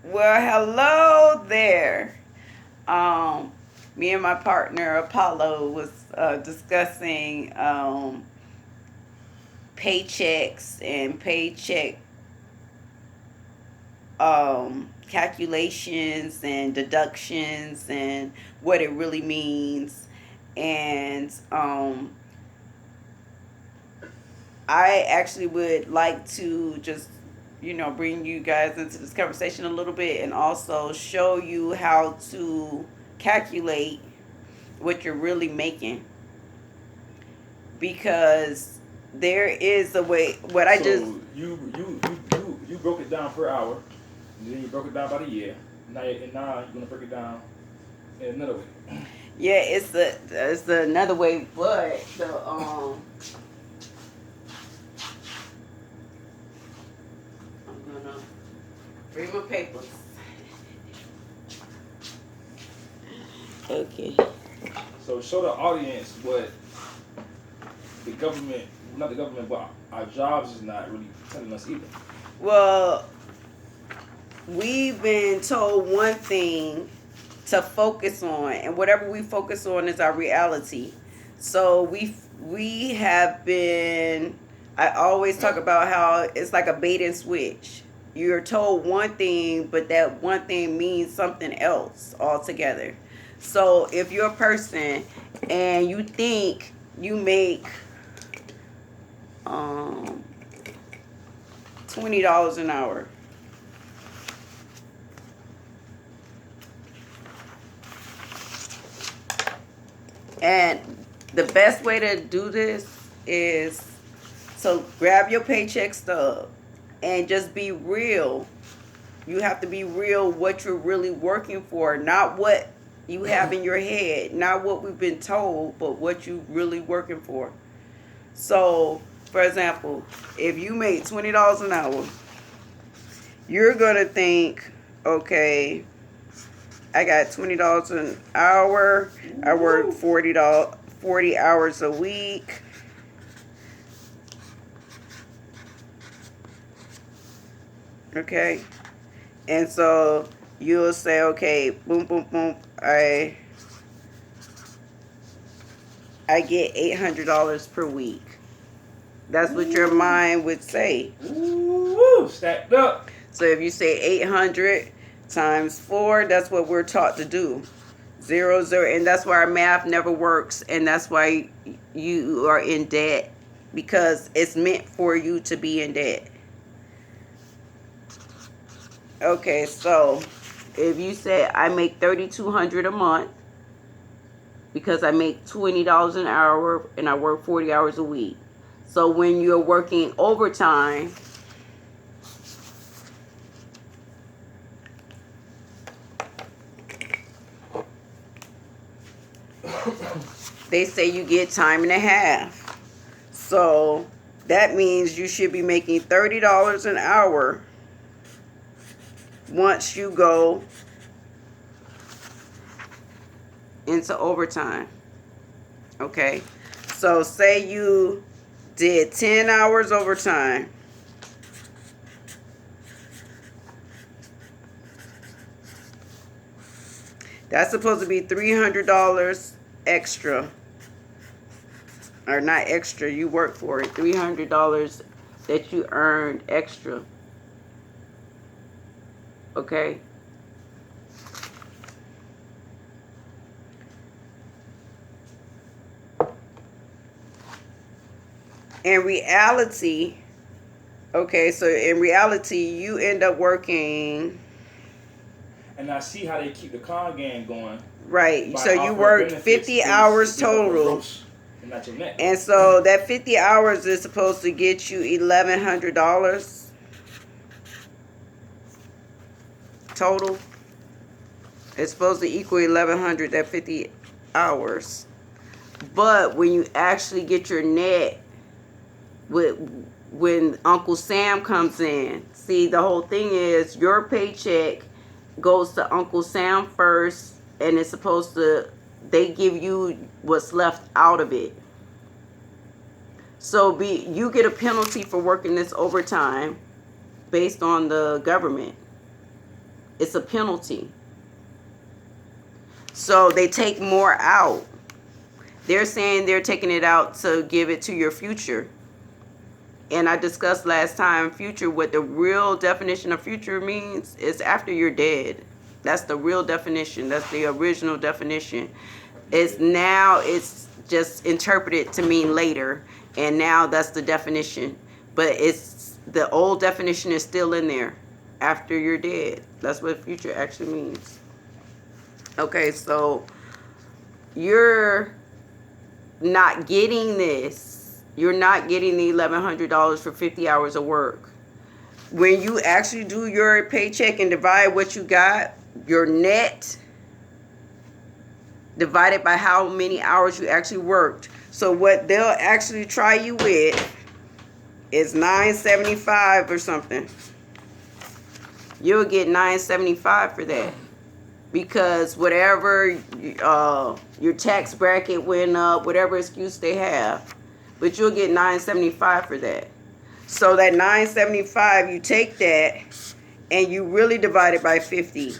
Well, hello there. Me and my partner Apollo was discussing paychecks and paycheck calculations and deductions and what it really means. And I actually would like to just, bring you guys into this conversation a little bit and also show you how to calculate what you're really making, because there is a way. What I just So you broke it down per hour, and then you broke it down by the year. Now you're gonna break it down in another way. Yeah, it's another way, but I'm gonna bring my papers. Okay. So show the audience what the government, not the government, but our jobs is not really telling us either. Well, we've been told one thing to focus on, and whatever we focus on is our reality. So we have been. I always talk about how it's like a bait and switch. You're told one thing, but that one thing means something else altogether. So if you're a person and you think you make um, $20 an hour, and the best way to do this is to grab your paycheck stub and just be real. You have to be real what you're really working for, not what you have in your head, not what we've been told, but what you really working for. So, for example, if you make $20 an hour, you're gonna think, okay, I got $20 an hour. I work 40 hours a week. Okay, and so you'll say, okay, boom, boom, boom. I get $800 per week. That's what your mind would say. Ooh, stacked up. So if you say 800 times 4, that's what we're taught to do. 0, 0, and that's why our math never works, and that's why you are in debt, because it's meant for you to be in debt. Okay, so if you say I make $3,200 a month because I make $20 an hour and I work 40 hours a week. So when you're working overtime, they say you get time and a half. So that means you should be making $30 an hour once you go into overtime. Okay, so say you did 10 hours overtime. That's supposed to be $300 extra. Or not extra, you work for it. $300 that you earned extra. Okay? In reality, okay, so in reality, you end up working. And I see how they keep the con game going. Right, so you worked 50 hours total. And so that 50 hours is supposed to get you $1,100 total. It's supposed to equal 1,100 at 50 hours. But when you actually get your net, when Uncle Sam comes in, see, the whole thing is your paycheck goes to Uncle Sam first, and it's supposed to, they give you what's left out of it. So you get a penalty for working this overtime based on the government. It's a penalty. So they take more out. They're saying they're taking it out to give it to your future. And I discussed last time future, what the real definition of future means is after you're dead. That's the real definition. That's the original definition. It's just interpreted to mean later, and now that's the definition. But it's the old definition is still in there. After you're dead. That's what future actually means. Okay, so you're not getting this. You're not getting the $1,100 for 50 hours of work. When you actually do your paycheck and divide what you got, your net divided by how many hours you actually worked. So what they'll actually try you with is $975 or something. You'll get $975 for that. Because whatever your tax bracket went up, whatever excuse they have, but you'll get $975 for that. So that $975, you take that and you really divide it by 50.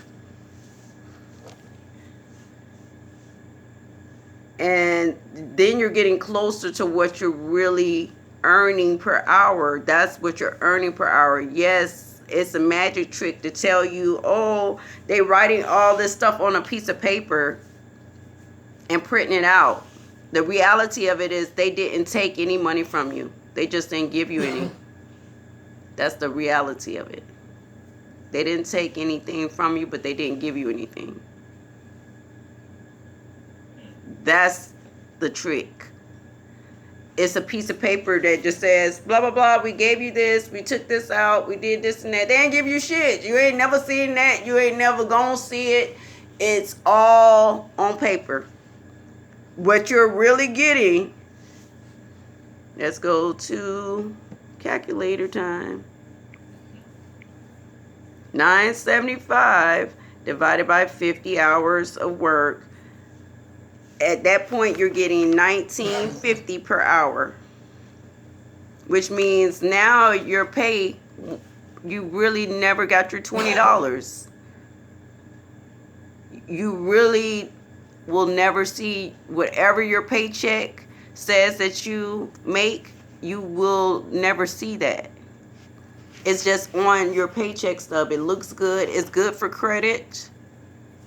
And then you're getting closer to what you're really earning per hour. That's what you're earning per hour. Yes, it's a magic trick to tell you, oh, they writing all this stuff on a piece of paper and printing it out. The reality of it is they didn't take any money from you. They just didn't give you any. That's the reality of it. They didn't take anything from you, but they didn't give you anything. That's the trick. It's a piece of paper that just says, blah, blah, blah, we gave you this, we took this out, we did this and that. They ain't give you shit. You ain't never seen that. You ain't never gonna see it. It's all on paper. What you're really getting, let's go to calculator time. 975 divided by 50 hours of work. At that point, you're getting $19.50 per hour, which means now your pay, you really never got your $20. You really will never see whatever your paycheck says that you make, you will never see that. It's just on your paycheck stub. It looks good. It's good for credit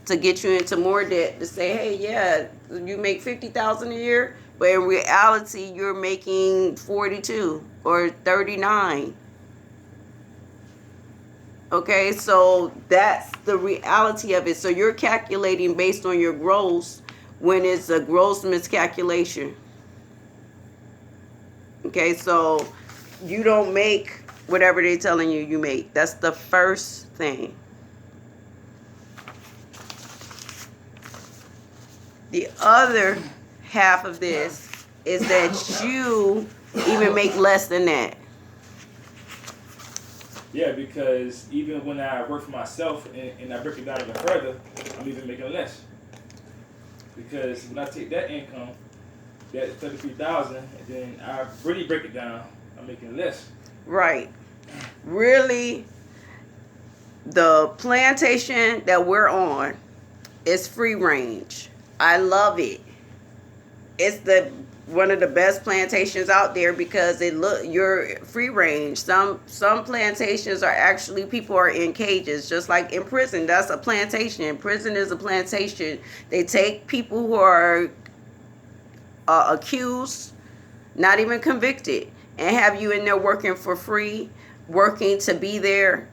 to get you into more debt, to say, hey, yeah, you make $50,000 a year, but in reality, you're making 42 or 39. Okay, so that's the reality of it. So you're calculating based on your gross when it's a gross miscalculation. Okay, so you don't make whatever they're telling you you make. That's the first thing. The other half of this is that you even make less than that. Yeah, because even when I work for myself and I break it down even further, I'm even making less. Because when I take that income, that $33,000, and then I really break it down, I'm making less. Right. Really, the plantation that we're on is free range. I love it. It's one of the best plantations out there because you're free range. Some plantations are actually, people are in cages, just like in prison. That's a plantation. Prison is a plantation. They take people who are accused, not even convicted, and have you in there working for free, working to be there.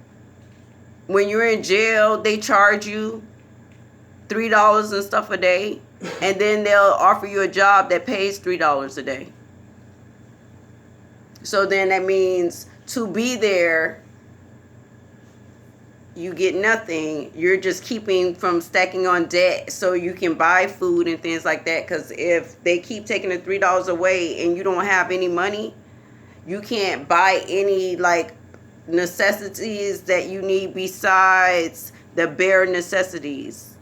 When you're in jail, they charge you $3 and stuff a day, and then they'll offer you a job that pays $3 a day. So then that means to be there, you get nothing. You're just keeping from stacking on debt so you can buy food and things like that. Because if they keep taking the $3 away and you don't have any money, you can't buy any like necessities that you need besides the bare necessities.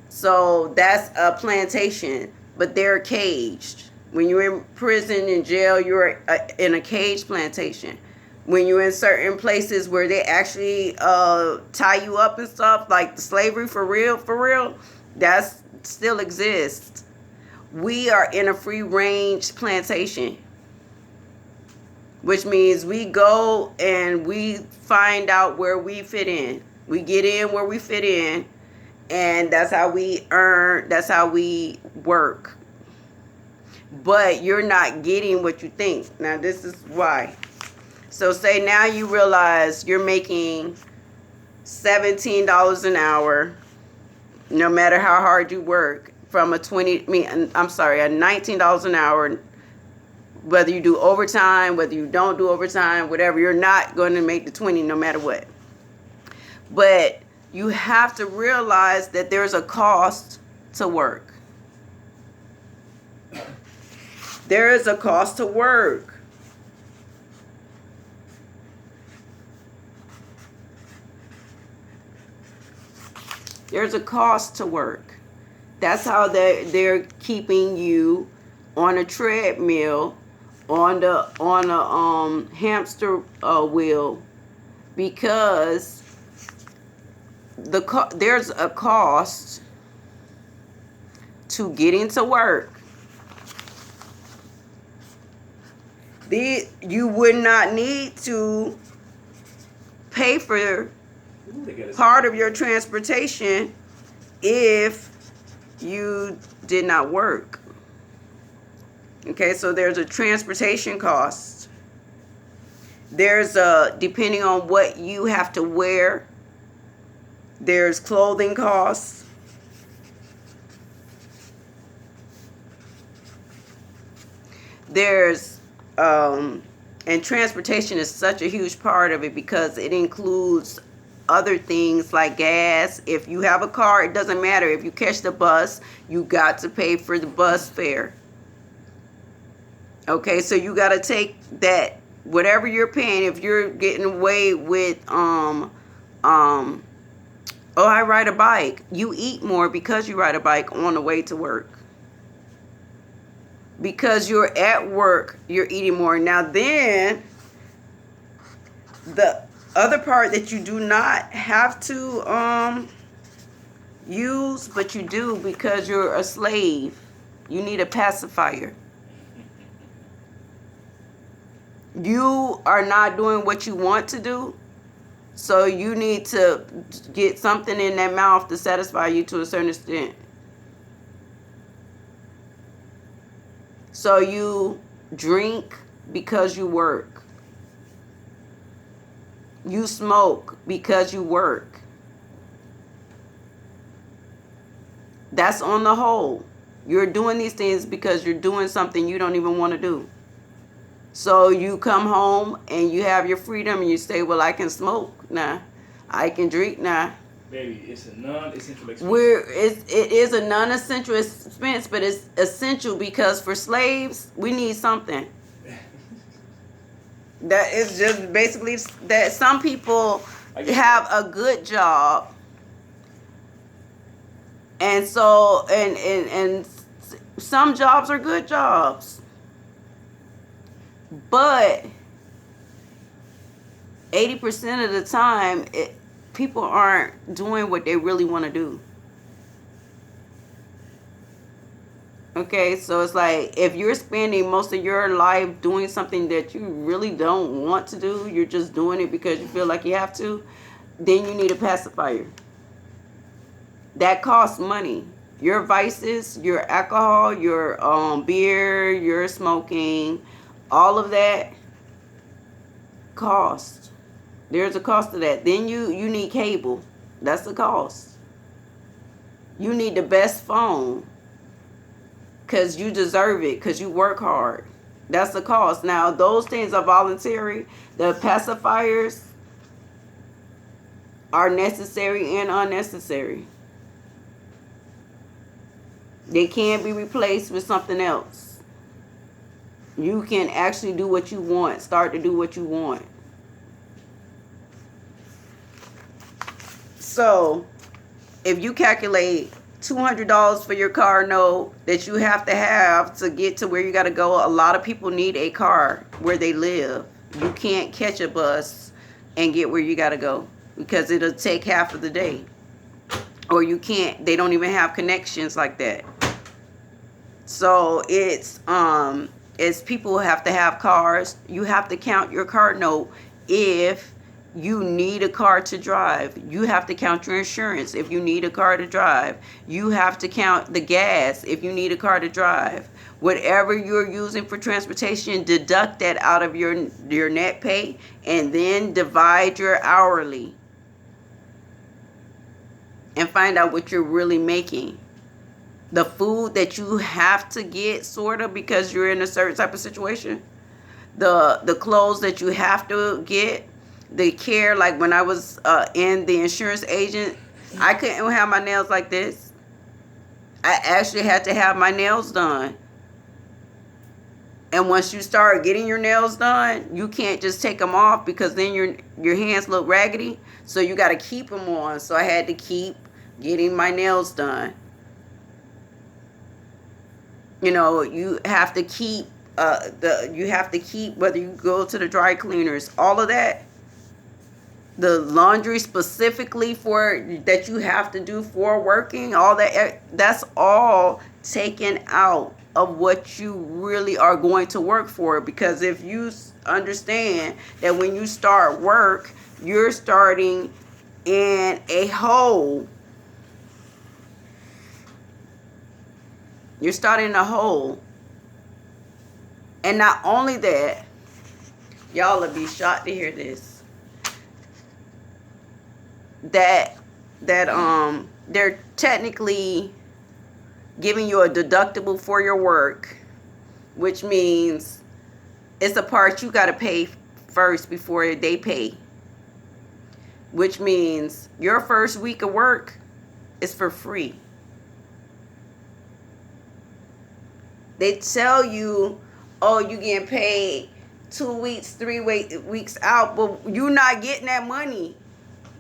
So that's a plantation, but they're caged. When you're in prison and jail, you're in a caged plantation. when you're in certain places where they actually tie you up and stuff, like the slavery for real, that still exists. We are in a free range plantation, which means we go and we find out where we fit in. We get in where we fit in, and that's how we earn, that's how we work. But you're not getting what you think. Now, this is why. So say now you realize you're making $17 an hour, no matter how hard you work, from a $19 an hour, whether you do overtime, whether you don't do overtime, whatever, you're not going to make the 20 no matter what. But you have to realize that there's a cost to work. There is a cost to work. There's a cost to work. That's how they're keeping you on a treadmill, on a hamster wheel, because there's a cost to getting to work. You would not need to pay for part of your transportation if you did not work. Okay, so there's a transportation cost. There's depending on what you have to wear, there's clothing costs. There's and transportation is such a huge part of it because it includes other things like gas. If you have a car, it doesn't matter. If you catch the bus, you got to pay for the bus fare. Okay, so you got to take that, whatever you're paying. If you're getting away with oh, I ride a bike, you eat more because you ride a bike on the way to work. Because you're at work, you're eating more. Now then, the other part that you do not have to use, but you do because you're a slave, you need a pacifier. You are not doing what you want to do, so you need to get something in that mouth to satisfy you to a certain extent. So you drink because you work. You smoke because you work. That's on the whole. You're doing these things because you're doing something you don't even want to do. So you come home and you have your freedom and you say, well, I can smoke. Nah. I can drink. Nah. Baby, it's a non-essential expense. It is a non-essential expense, but it's essential because for slaves, we need something. That is just basically that some people have a good job. And so, and some jobs are good jobs. But 80% of the time, people aren't doing what they really want to do. Okay, so it's like if you're spending most of your life doing something that you really don't want to do, you're just doing it because you feel like you have to, then you need a pacifier. That costs money. Your vices, your alcohol, your beer, your smoking, all of that costs. There's a cost to that. Then you need cable. That's the cost. You need the best phone because you deserve it, because you work hard. That's the cost. Now, those things are voluntary. The pacifiers are necessary and unnecessary. They can't be replaced with something else. You can actually do what you want. Start to do what you want. So, if you calculate $200 for your car note that you have to get to where you got to go, a lot of people need a car where they live. You can't catch a bus and get where you got to go because it'll take half of the day. Or you can't, they don't even have connections like that. So it's people have to have cars. You have to count your car note if you need a car to drive. You have to count your insurance if you need a car to drive. You have to count the gas if you need a car to drive. Whatever you're using for transportation, deduct that out of your net pay and then divide your hourly and find out what you're really making. The food that you have to get, sort of, because you're in a certain type of situation. The clothes that you have to get. The care, like when I was in the insurance agent, I couldn't have my nails like this. I actually had to have my nails done. And once you start getting your nails done, you can't just take them off because then your hands look raggedy. So you got to keep them on. So I had to keep getting my nails done. You know, you have to keep whether you go to the dry cleaners, all of that. The laundry specifically for that you have to do for working, all that's all taken out of what you really are going to work for. Because if you understand that when you start work, you're starting in a hole. You're starting a hole. And not only that, y'all will be shocked to hear this. That they're technically giving you a deductible for your work, which means it's a part you got to pay first before they pay. Which means your first week of work is for free. They tell you, oh, you getting paid 2 weeks, 3 weeks out, but you're not getting that money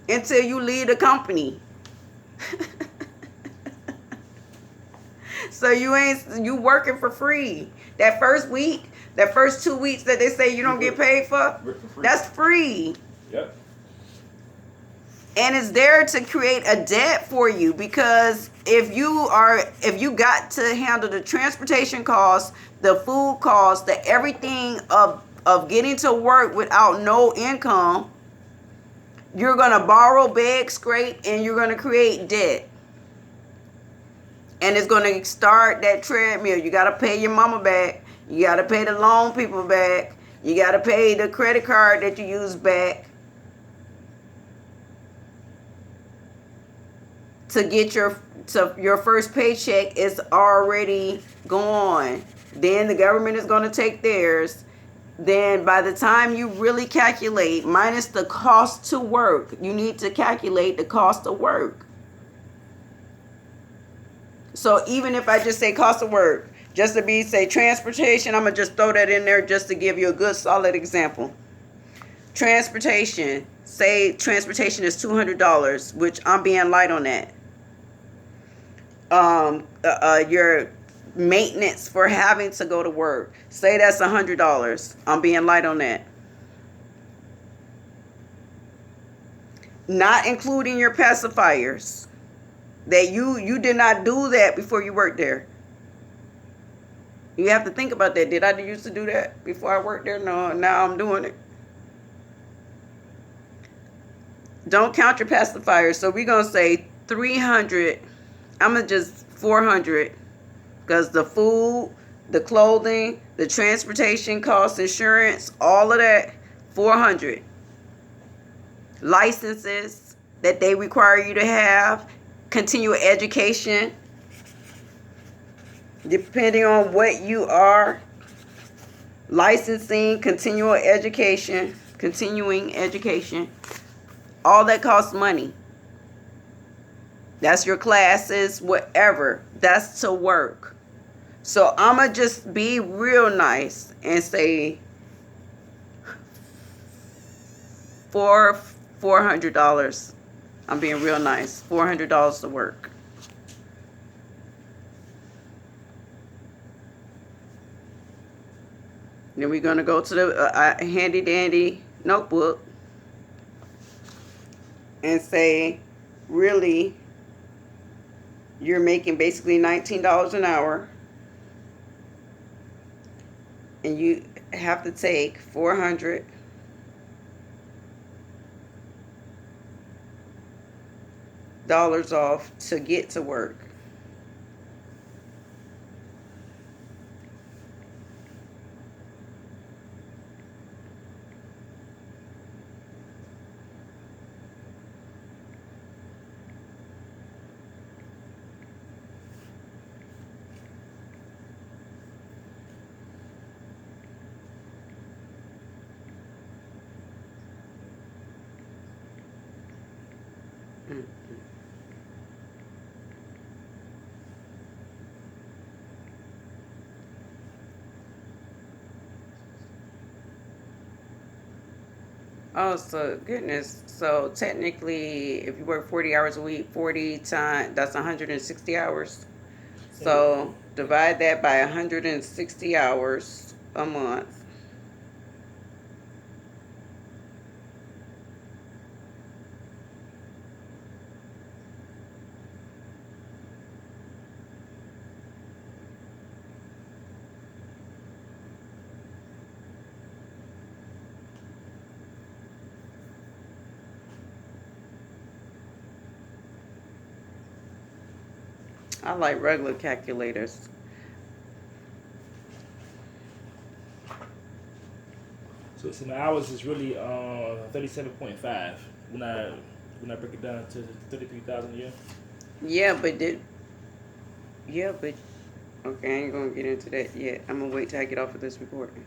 until you leave the company. So you working for free. That first week, that first 2 weeks that they say you don't get paid for, that's free. Yep. And it's there to create a debt for you, because if you got to handle the transportation costs, the food costs, the everything of getting to work without no income, you're going to borrow, beg, scrape, and you're going to create debt. And it's going to start that treadmill. You got to pay your mama back. You got to pay the loan people back. You got to pay the credit card that you use back. To get your first paycheck is already gone. Then the government is going to take theirs. Then by the time you really calculate, minus the cost to work, you need to calculate the cost of work. So even if I just say cost of work, just to say transportation, I'm going to just throw that in there just to give you a good solid example. Transportation, say transportation is $200, which I'm being light on that. Your maintenance for having to go to work, say that's $100. I'm being light on that. Not including your pacifiers. That you did not do that before you worked there. You have to think about that. Did I used to do that before I worked there? No, now I'm doing it. Don't count your pacifiers. So we're going to say 300. I'm going to just 400. Because the food, the clothing, the transportation costs, insurance, all of that, 400. Licenses that they require you to have, continuing education, depending on what you are, licensing, continuing education, all that costs money. That's your classes, whatever. That's to work. So I'm going to just be real nice and say $400. I'm being real nice. $400 to work. Then we're going to go to the handy dandy notebook and say, really, you're making basically $19 an hour, and you have to take $400 off to get to work. Oh, so goodness. So technically, if you work 40 hours a week, 40 times, that's 160 hours. So divide that by 160 hours a month. I like regular calculators. So my hours is really 37.5 when I break it down to 33,000 a year. Yeah, but okay, I ain't gonna get into that yet. I'm gonna wait till I get off of this recording.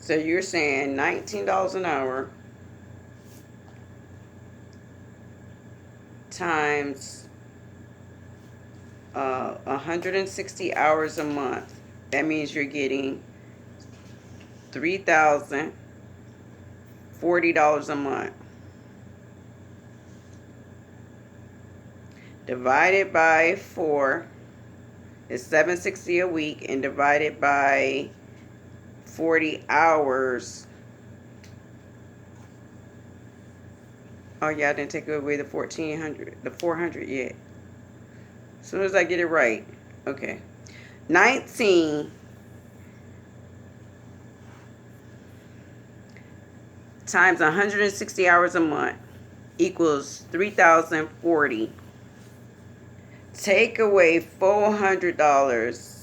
So you're saying $19 an hour times 160 hours a month. That means you're getting $3,040 a month. Divided by 4 is $760 a week, and divided by 40 hours. Oh yeah, I didn't take away the 400 yet. As soon as I get it right. Okay. 19 times 160 hours a month equals 3,040. Take away $400.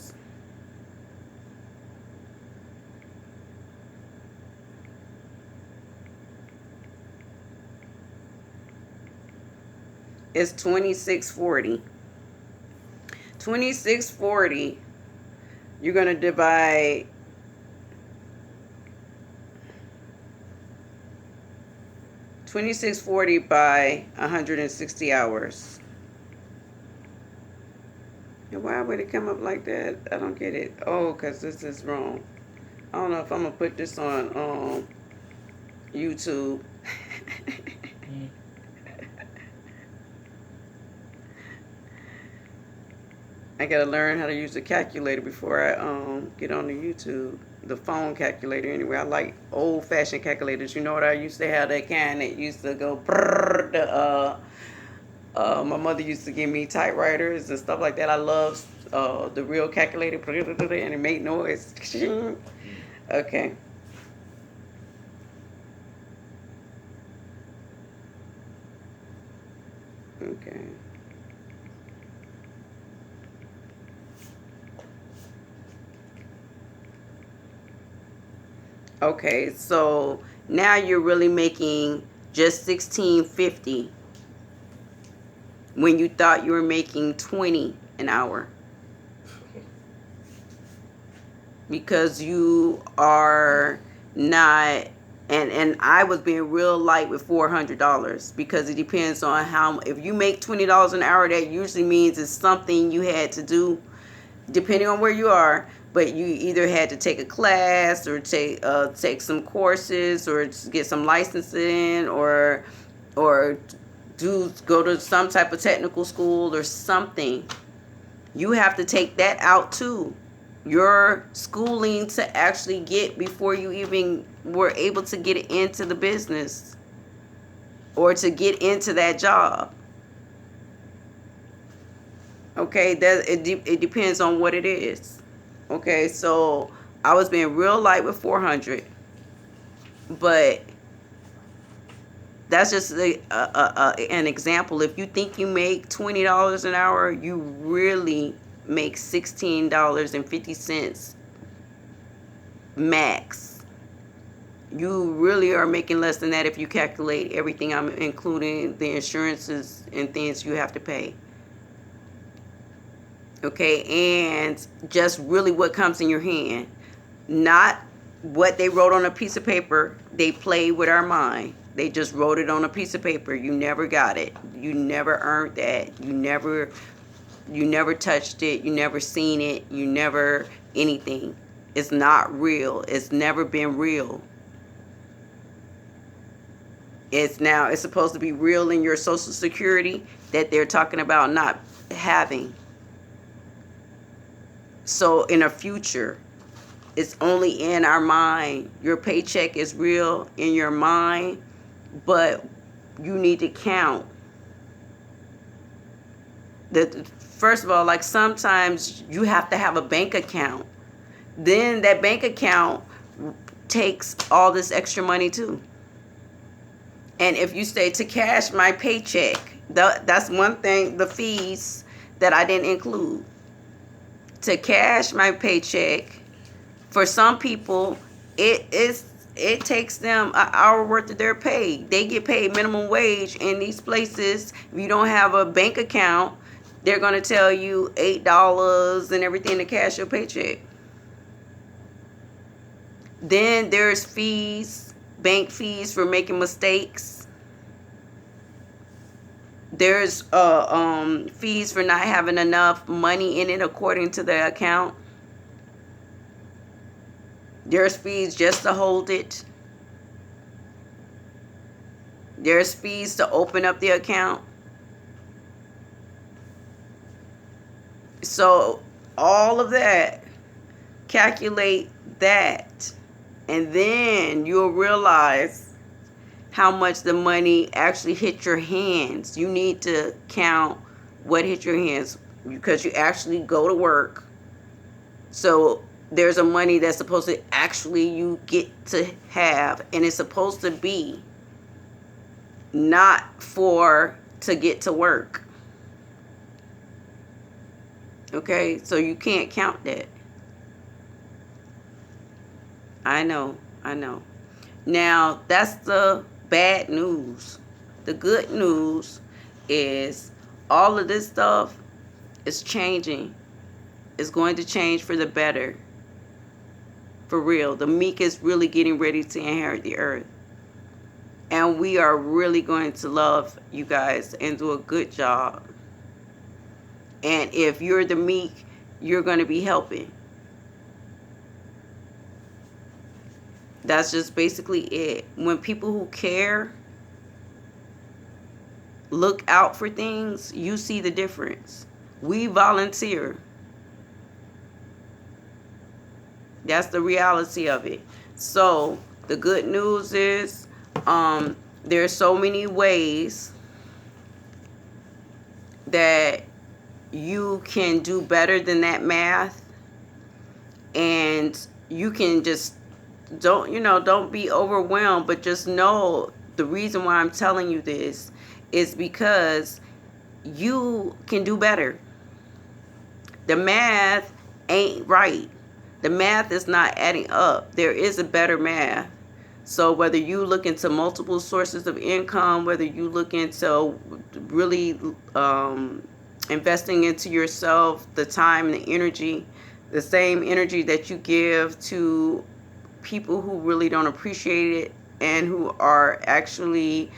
It's 2640. 2640. You're gonna divide 2640 by 160 hours. And why would it come up like that? I don't get it. Oh, because this is wrong. I don't know if I'm going to put this on YouTube. I got to learn how to use the calculator before I get on the YouTube. The phone calculator anyway. I like old-fashioned calculators. You know what I used to have? That kind that used to go brrr. My mother used to give me typewriters and stuff like that. I love the real calculator, and it made noise. Okay. Okay. Okay, so now you're really making just $16.50 when you thought you were making $20 an hour. because you are not. And I was being real light with $400 because it depends on how. If you make $20 an hour, that usually means it's something you had to do, depending on where you are. But you either had to take a class or take some courses or get some licensing or go to some type of technical school or something. You have to take that out too. Your schooling to actually get before you even were able to get into the business or to get into that job. Okay, it depends on what it is. Okay, so I was being real light with 400, but that's just an example. If you think you make $20 an hour, you really make $16.50 max. You really are making less than that if you calculate everything. I'm including the insurances and things you have to pay. Okay, and just really what comes in your hand, not what they wrote on a piece of paper. They played with our mind. They just wrote it on a piece of paper. You never got it. You never earned that. You never touched it. You never seen it. You never anything. It's not real. It's never been real. It's supposed to be real in your Social Security that they're talking about not having. So in the future, it's only in our mind. Your paycheck is real in your mind, but you need to count. First of all, like sometimes you have to have a bank account. Then that bank account takes all this extra money too. And if you say to cash my paycheck, that's one thing, the fees that I didn't include. To cash my paycheck, for some people, it takes them an hour worth of their pay. They get paid minimum wage in these places. If you don't have a bank account, they're going to tell you $8 and everything to cash your paycheck. Then there's fees, bank fees for making mistakes. There's fees for not having enough money in it according to the account. There's fees just to hold it. There's fees to open up the account. So all of that, calculate that, and then you'll realize how much the money actually hit your hands. You need to count what hit your hands because you actually go to work. So there's a money that's supposed to actually you get to have, and it's supposed to be not for to get to work. Okay, so you can't count that. I know. Now, that's the bad news. The good news is all of this stuff is changing. It's going to change for the better. For real. The meek is really getting ready to inherit the earth. And we are really going to love you guys and do a good job. And if you're the meek, you're going to be helping. That's just basically it. When people who care look out for things, you see the difference. We volunteer. That's the reality of it. So the good news is there's so many ways that you can do better than that math, and you can just don't be overwhelmed, but just know the reason why I'm telling you this is because you can do better. The math ain't right. The math is not adding up. There is a better math. So whether you look into multiple sources of income, whether you look into really investing into yourself, the time and the energy The same energy that you give to people who really don't appreciate it and who are actually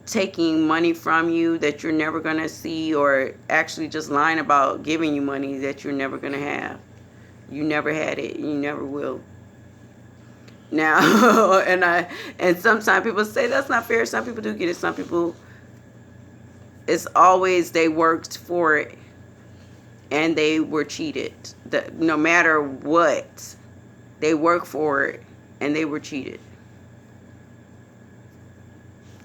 taking money from you that you're never going to see, or actually just lying about giving you money that you're never going to have. You never had it. You never will. Now, and sometimes people say that's not fair. Some people do get it. Some people, it's always they worked for it and they were cheated. No matter what, they worked for it and they were cheated.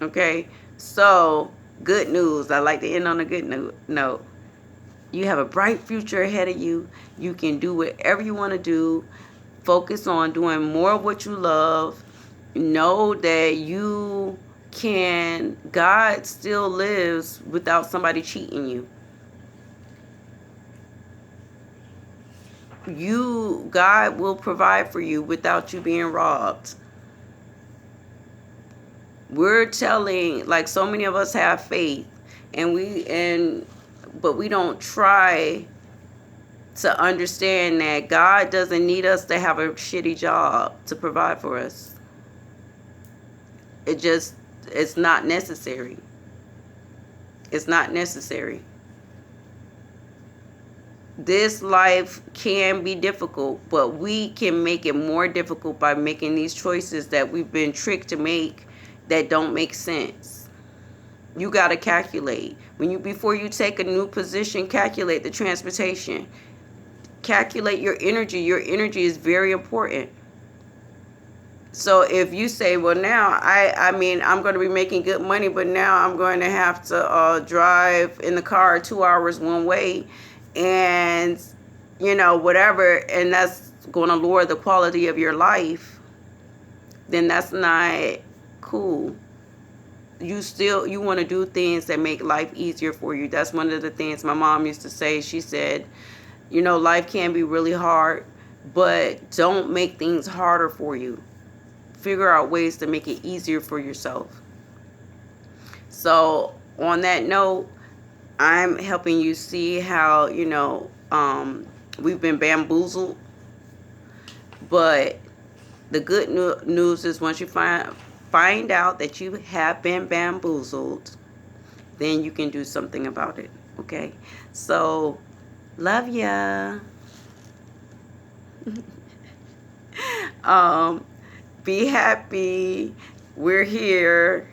Okay, so good news. I like to end on a good note. You have a bright future ahead of you. You can do whatever you want to do. Focus on doing more of what you love. Know that you can, God still lives without somebody cheating you. God will provide for you without you being robbed. We're telling, like, so many of us have faith, but we don't try to understand that God doesn't need us to have a shitty job to provide for us. It's not necessary. It's not necessary. This life can be difficult, but we can make it more difficult by making these choices that we've been tricked to make that don't make sense. You got to calculate. Before you take a new position, calculate the transportation. Calculate your energy. Your energy is very important. So if you say, well, now I mean, I'm going to be making good money, but now I'm going to have to drive in the car 2 hours one way, and whatever, and that's going to lower the quality of your life, then that's not cool. You want to do things that make life easier for you. That's one of the things my mom used to say. She said, life can be really hard, but don't make things harder for you. Figure out ways to make it easier for yourself. So on that note, I'm helping you see how, we've been bamboozled. But the good news is, once you find out that you have been bamboozled, then you can do something about it. Okay? So, love ya. Be happy. We're here.